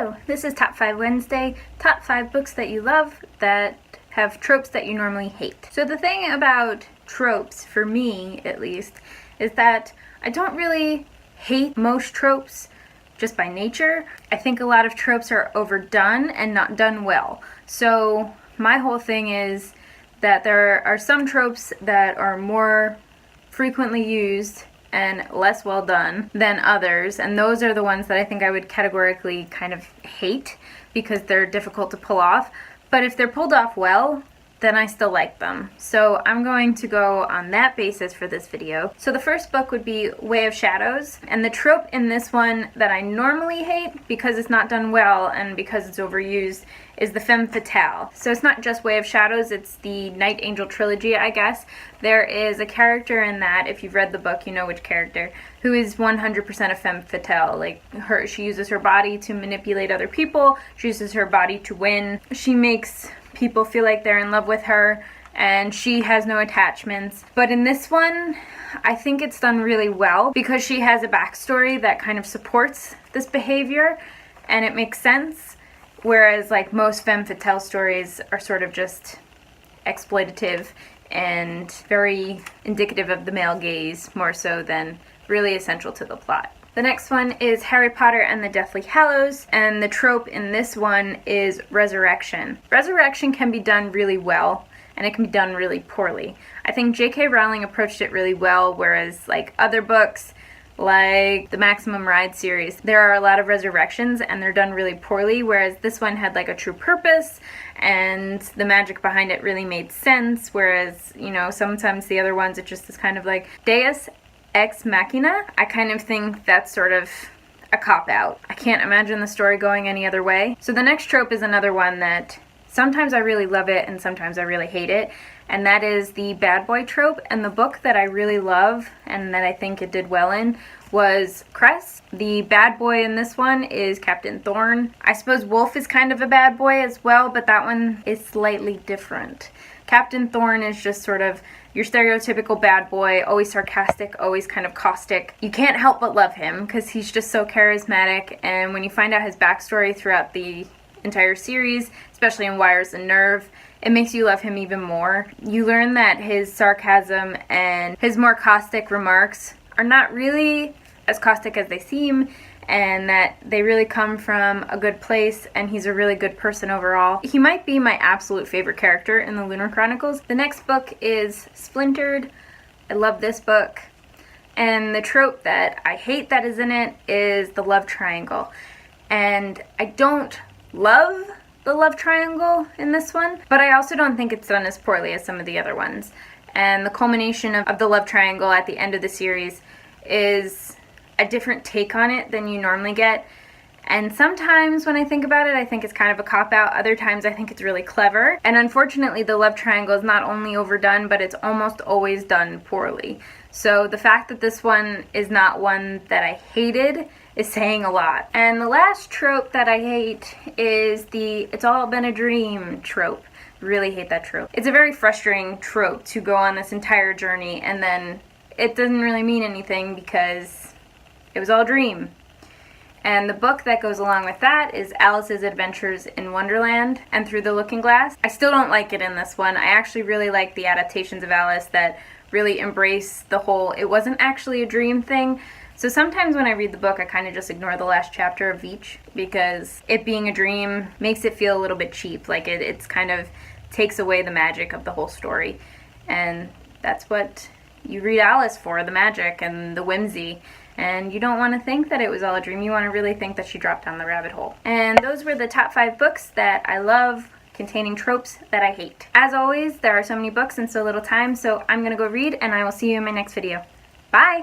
Hello, this is Top 5 Wednesday, top 5 books that you love that have tropes that you normally hate. So the thing about tropes, for me at least, is that I don't really hate most tropes just by nature. I think a lot of tropes are overdone and not done well. So my whole thing is that there are some tropes that are more frequently used and less well done than others, and those are the ones that I think I would categorically kind of hate because they're difficult to pull off. But if they're pulled off well, then I still like them. So I'm going to go on that basis for this video. So the first book would be Way of Shadows, and the trope in this one that I normally hate because it's not done well and because it's overused is the femme fatale. So it's not just Way of Shadows, it's the Night Angel trilogy, I guess. There is a character in that, if you've read the book, you know which character, who is 100% a femme fatale. Like, she uses her body to manipulate other people, she uses her body to win, she makes people feel like they're in love with her, and she has no attachments. But in this one, I think it's done really well because she has a backstory that kind of supports this behavior, and it makes sense. Whereas, like, most femme fatale stories are sort of just exploitative and very indicative of the male gaze more so than really essential to the plot. The next one is Harry Potter and the Deathly Hallows, and the trope in this one is resurrection. Resurrection can be done really well, and it can be done really poorly. I think J.K. Rowling approached it really well, whereas like other books, like the Maximum Ride series, there are a lot of resurrections and they're done really poorly, whereas this one had like a true purpose and the magic behind it really made sense, whereas, you know, sometimes the other ones it just is kind of like Deus Ex Machina. I kind of think that's sort of a cop-out. I can't imagine the story going any other way. So the next trope is another one that sometimes I really love it and sometimes I really hate it, and that is the bad boy trope. And the book that I really love and that I think it did well in was Cress. The bad boy in this one is Captain Thorn. I suppose Wolf is kind of a bad boy as well, but that one is slightly different. Captain Thorn is just sort of your stereotypical bad boy, always sarcastic, always kind of caustic. You can't help but love him because he's just so charismatic, and when you find out his backstory throughout the entire series, especially in Wires and Nerve, it makes you love him even more. You learn that his sarcasm and his more caustic remarks are not really as caustic as they seem, and that they really come from a good place, and he's a really good person overall. He might be my absolute favorite character in the Lunar Chronicles. The next book is Splintered. I love this book. And the trope that I hate that is in it is the love triangle. And I don't love the love triangle in this one, but I also don't think it's done as poorly as some of the other ones. And the culmination of the love triangle at the end of the series is a different take on it than you normally get. And sometimes when I think about it, I think it's kind of a cop-out. Other times I think it's really clever. And unfortunately, the love triangle is not only overdone, but it's almost always done poorly. So the fact that this one is not one that I hated is saying a lot. And the last trope that I hate is the "it's all been a dream" trope. Really hate that trope. It's a very frustrating trope to go on this entire journey and then it doesn't really mean anything because it was all a dream. And the book that goes along with that is Alice's Adventures in Wonderland and Through the Looking Glass. I still don't like it in this one. I actually really like the adaptations of Alice that really embrace the whole "it wasn't actually a dream" thing. So sometimes when I read the book, I kind of just ignore the last chapter of each because it being a dream makes it feel a little bit cheap. Like it's kind of takes away the magic of the whole story. And that's what you read Alice for, the magic and the whimsy. And you don't want to think that it was all a dream. You want to really think that she dropped down the rabbit hole. And those were the top 5 books that I love containing tropes that I hate. As always, there are so many books and so little time, so I'm going to go read and I will see you in my next video. Bye!